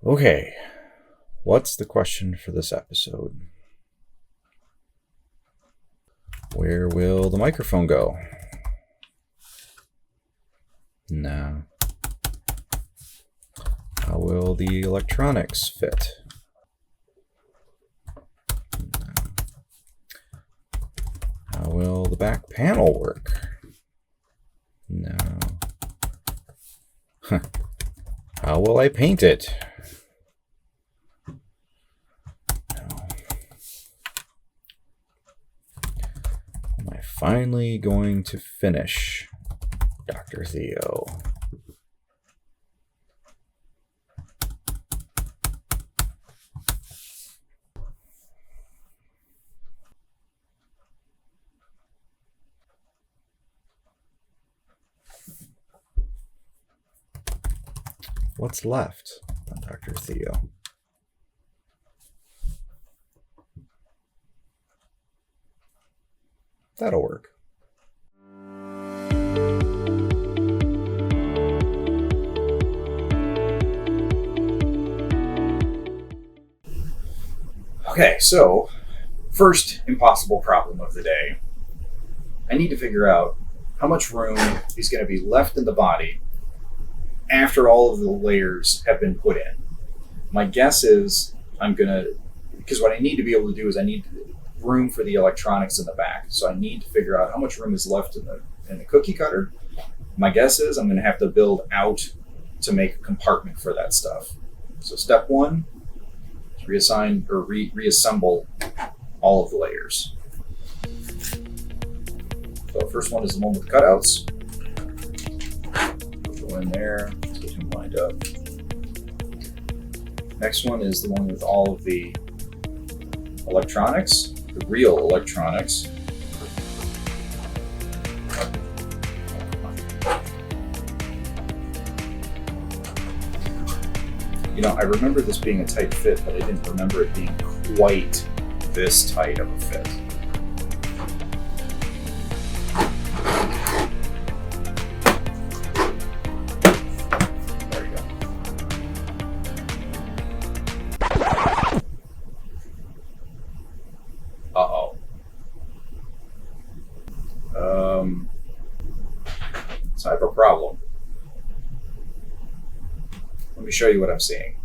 Okay, what's the question for this episode? Where will the microphone go? No. How will the electronics fit? No. How will the back panel work? No. How will I paint it? No. Am I finally going to finish, Dr. Theo? What's left, Dr. Theo? That'll work. Okay, so first impossible problem of the day. I need to figure out how much room is going to be left in the body after all of the layers have been put in. My guess is because what I need to be able to do is I need room for the electronics in the back. So I need to figure out how much room is left in the cookie cutter. My guess is I'm going to have to build out to make a compartment for that stuff. So step one is reassemble all of the layers. So the first one is the one with cutouts. Go in there, let's get him lined up. Next one is the one with all of the electronics, the real electronics. You know, I remember this being a tight fit, but I didn't remember it being quite this tight of a fit. So I have a problem. Let me show you what I'm seeing.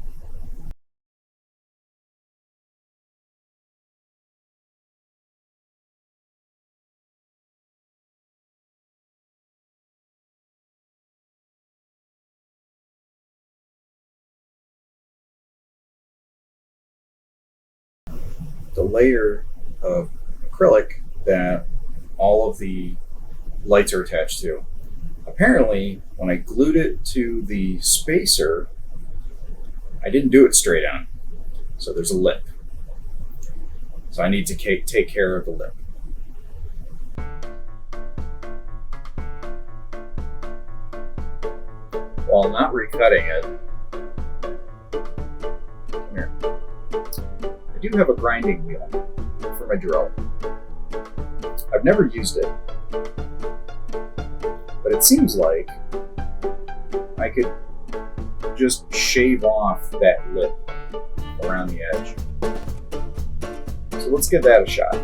The layer of acrylic that all of the lights are attached to. Apparently, when I glued it to the spacer, I didn't do it straight on. So there's a lip. So I need to take care of the lip. While not recutting it, come here. I do have a grinding wheel for my drill. I've never used it, but it seems like I could just shave off that lip around the edge. So let's give that a shot.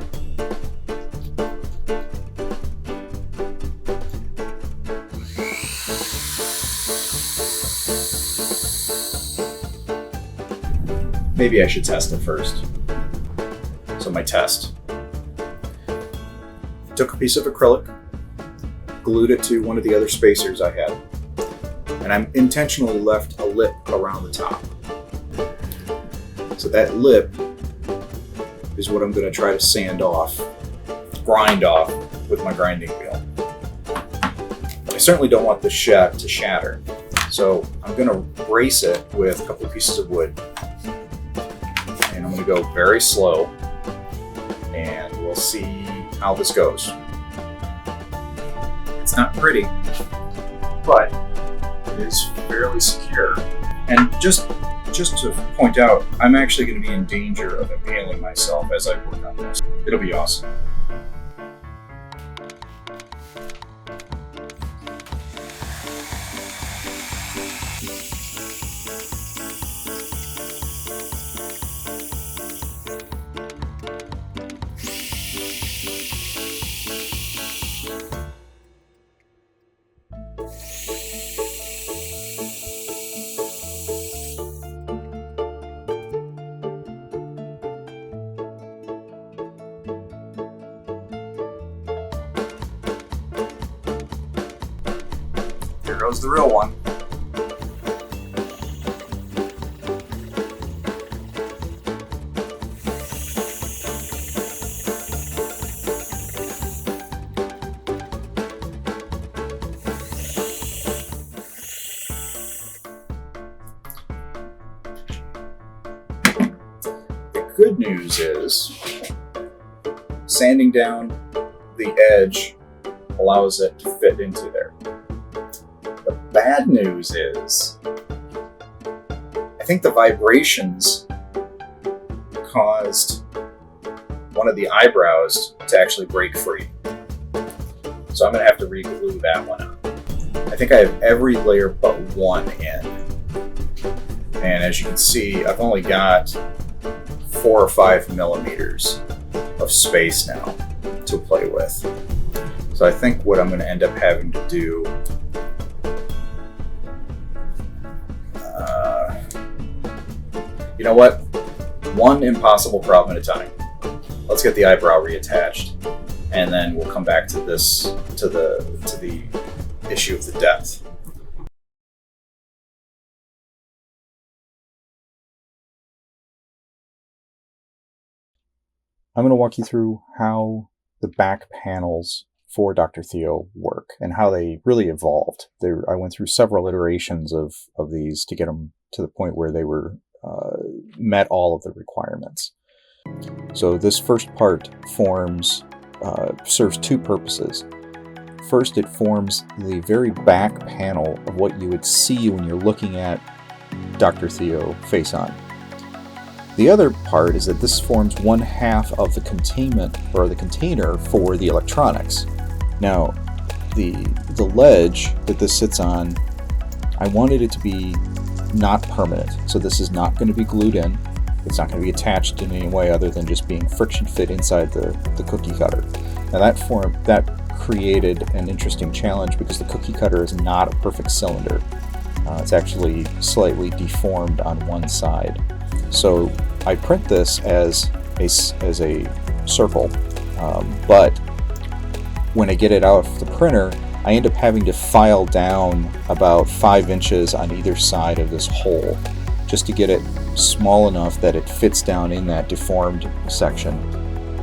Maybe I should test it first. So my test. Took a piece of acrylic, glued it to one of the other spacers I had, and I intentionally left a lip around the top. So that lip is what I'm going to try to grind off with my grinding wheel. I certainly don't want the shed to shatter, so I'm going to brace it with a couple of pieces of wood, and I'm going to go very slow, and we'll see how this goes. It's not pretty, but it is fairly secure. And just to point out, I'm actually going to be in danger of impaling myself as I work on this. It'll be awesome. goes the real one. The good news is sanding down the edge allows it to fit into there. The bad news is I think the vibrations caused one of the eyebrows to actually break free. So I'm going to have to re-glue that one up. I think I have every layer but one in. And as you can see, I've only got 4 or 5 millimeters of space now to play with. So I think what I'm going to end up having to do you know what? One impossible problem at a time. Let's get the eyebrow reattached, and then we'll come back to this to the issue of the depth. I'm going to walk you through how the back panels for Dr. Theo work and how they really evolved. I went through several iterations of these to get them to the point where they were met all of the requirements. So this first part serves two purposes. First, it forms the very back panel of what you would see when you're looking at Dr. Theo face on. The other part is that this forms one half of the containment or the container for the electronics. Now, the ledge that this sits on, I wanted it to be not permanent. So this is not going to be glued in. It's not going to be attached in any way other than just being friction fit inside the cookie cutter. Now that created an interesting challenge because the cookie cutter is not a perfect cylinder. It's actually slightly deformed on one side. So I print this as a circle, but when I get it out of the printer, I end up having to file down about 5 inches on either side of this hole just to get it small enough that it fits down in that deformed section,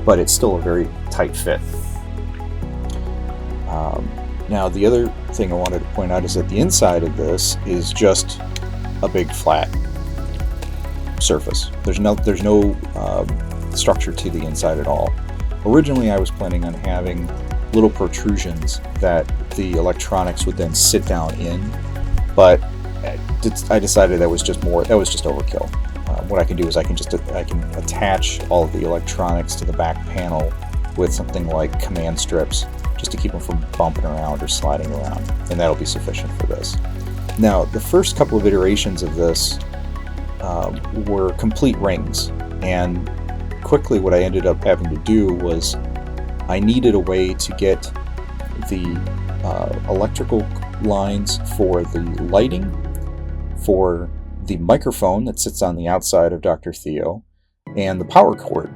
but it's still a very tight fit. Now the other thing I wanted to point out is that the inside of this is just a big flat surface. There's no structure to the inside at all. Originally I was planning on having little protrusions that the electronics would then sit down in, but I decided that was just overkill. What I can do is I can attach all of the electronics to the back panel with something like command strips just to keep them from bumping around or sliding around, and that'll be sufficient for this. Now, the first couple of iterations of this were complete rings, and quickly what I ended up having to do was I needed a way to get the electrical lines for the lighting, for the microphone that sits on the outside of Dr. Theo, and the power cord.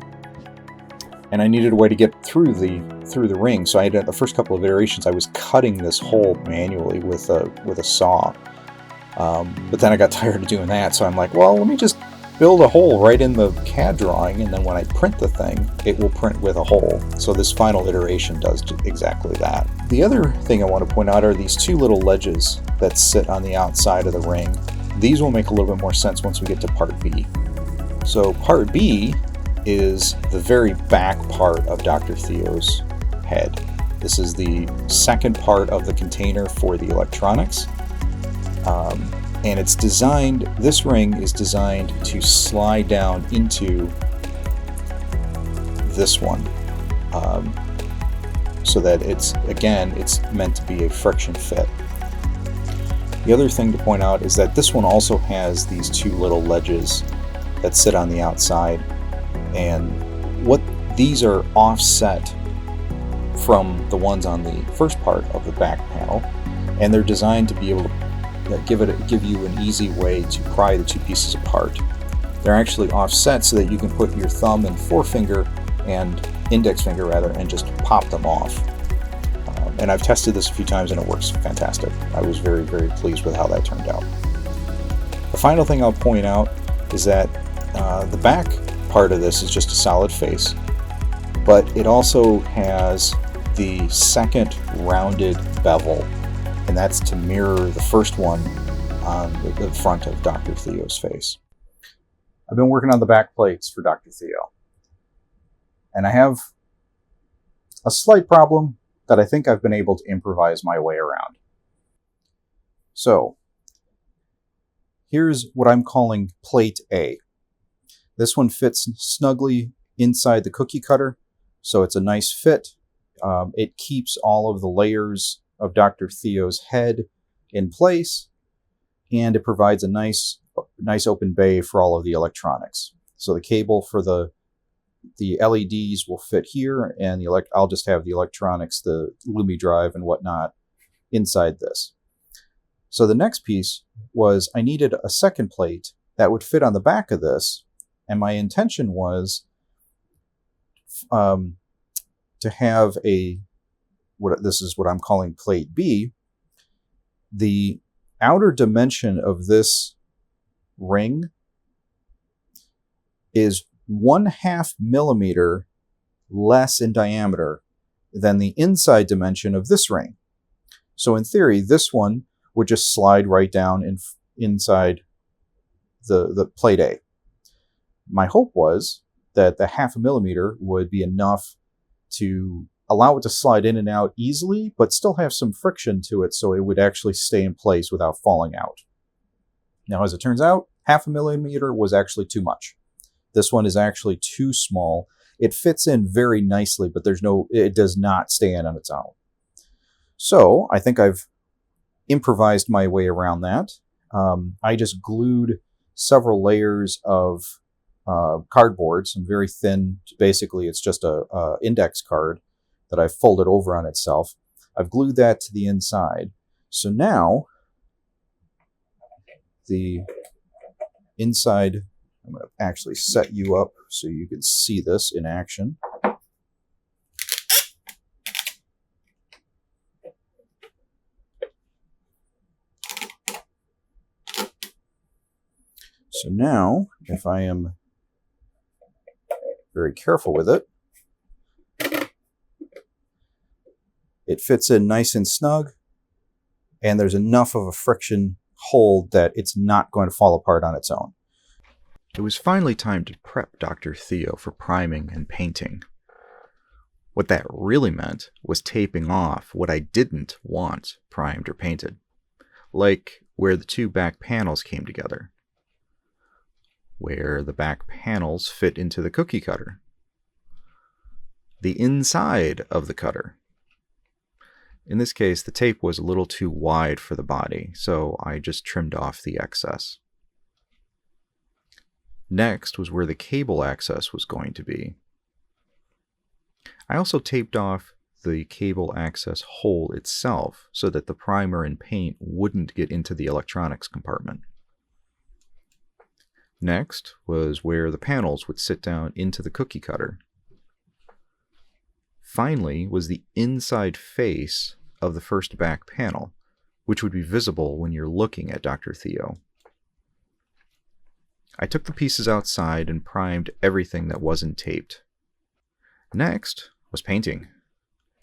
And I needed a way to get through the ring. So the first couple of iterations I was cutting this hole manually with a saw. But then I got tired of doing that, so I'm like, well, let me just build a hole right in the CAD drawing, and then when I print the thing, it will print with a hole. So this final iteration does exactly that. The other thing I want to point out are these two little ledges that sit on the outside of the ring. These will make a little bit more sense once we get to part B. So part B is the very back part of Dr. Theo's head. This is the second part of the container for the electronics. And this ring is designed to slide down into this one. So that it's meant to be a friction fit. The other thing to point out is that this one also has these two little ledges that sit on the outside, and these are offset from the ones on the first part of the back panel, and they're designed to be able to give you an easy way to pry the two pieces apart. They're actually offset so that you can put your thumb and index finger and just pop them off. and I've tested this a few times and it works fantastic. I was very, very pleased with how that turned out. The final thing I'll point out is that the back part of this is just a solid face, but it also has the second rounded bevel, and that's to mirror the first one on the front of Dr. Theo's face. I've been working on the back plates for Dr. Theo, and I have a slight problem that I think I've been able to improvise my way around. So, here's what I'm calling plate A. This one fits snugly inside the cookie cutter, so it's a nice fit. It keeps all of the layers of Dr. Theo's head in place, and it provides a nice open bay for all of the electronics. So the cable for the LEDs will fit here, and I'll just have the electronics, the Lumi drive and whatnot, inside this. So the next piece was I needed a second plate that would fit on the back of this, and my intention was to have this is what I'm calling plate B. The outer dimension of this ring is 1/2 millimeter less in diameter than the inside dimension of this ring. So in theory, this one would just slide right down inside the plate A. My hope was that the 1/2 millimeter would be enough to allow it to slide in and out easily, but still have some friction to it so it would actually stay in place without falling out. Now, as it turns out, 1/2 millimeter was actually too much. This one is actually too small. It fits in very nicely, but it does not stay in on its own. So I think I've improvised my way around that. I just glued several layers of cardboard, some very thin, basically it's just a index card that I've folded over on itself. I've glued that to the inside. So now the inside, I'm going to actually set you up so you can see this in action. So now, if I am very careful with it, it fits in nice and snug, and there's enough of a friction hold that it's not going to fall apart on its own. It was finally time to prep Dr. Theo for priming and painting. What that really meant was taping off what I didn't want primed or painted, like where the two back panels came together, where the back panels fit into the cookie cutter, the inside of the cutter. In this case, the tape was a little too wide for the body, so I just trimmed off the excess. Next was where the cable access was going to be. I also taped off the cable access hole itself so that the primer and paint wouldn't get into the electronics compartment. Next was where the panels would sit down into the cookie cutter. Finally was the inside face of the first back panel, which would be visible when you're looking at Dr. Theo. I took the pieces outside and primed everything that wasn't taped. Next was painting.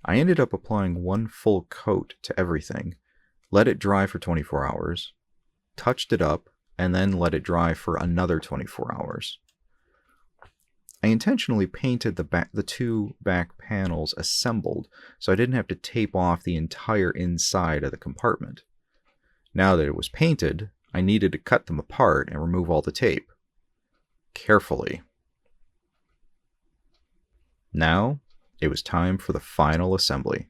I ended up applying one full coat to everything, let it dry for 24 hours, touched it up, and then let it dry for another 24 hours. I intentionally painted the two back panels assembled so I didn't have to tape off the entire inside of the compartment. Now that it was painted, I needed to cut them apart and remove all the tape. Carefully. Now, it was time for the final assembly.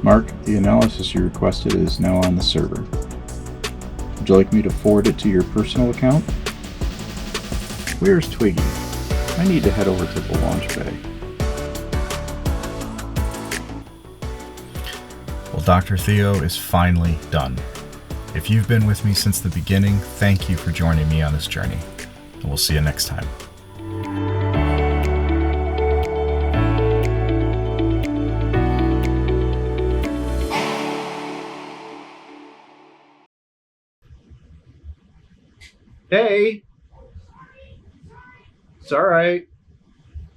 Mark, the analysis you requested is now on the server. Would you like me to forward it to your personal account? Where's Twiggy? I need to head over to the launch bay. Well, Dr. Theo is finally done. If you've been with me since the beginning, thank you for joining me on this journey. And we'll see you next time. Hey! It's alright.